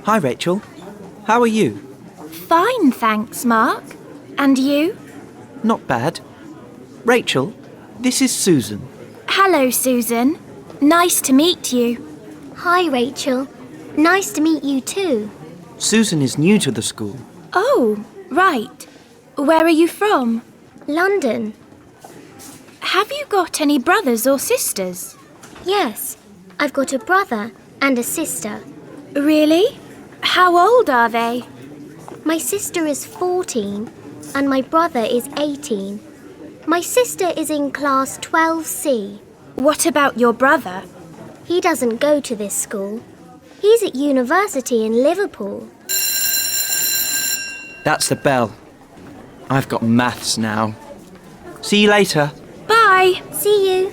Hi, Rachel. How are you? Fine, thanks, Mark. And you? Not bad. Rachel, this is Susan. Hello, Susan. Nice to meet you. Hi, Rachel. Nice to meet you too. Susan is new to the school. Oh, right. Where are you from? London. Have you got any brothers or sisters? Yes, I've got a brother and a sister. Really? How old are they? My sister is 14 and my brother is 18. My sister is in class 12C. What about your brother? He doesn't go to this school. He's at university in Liverpool. That's the bell. I've got maths now. See you later. Bye. See you.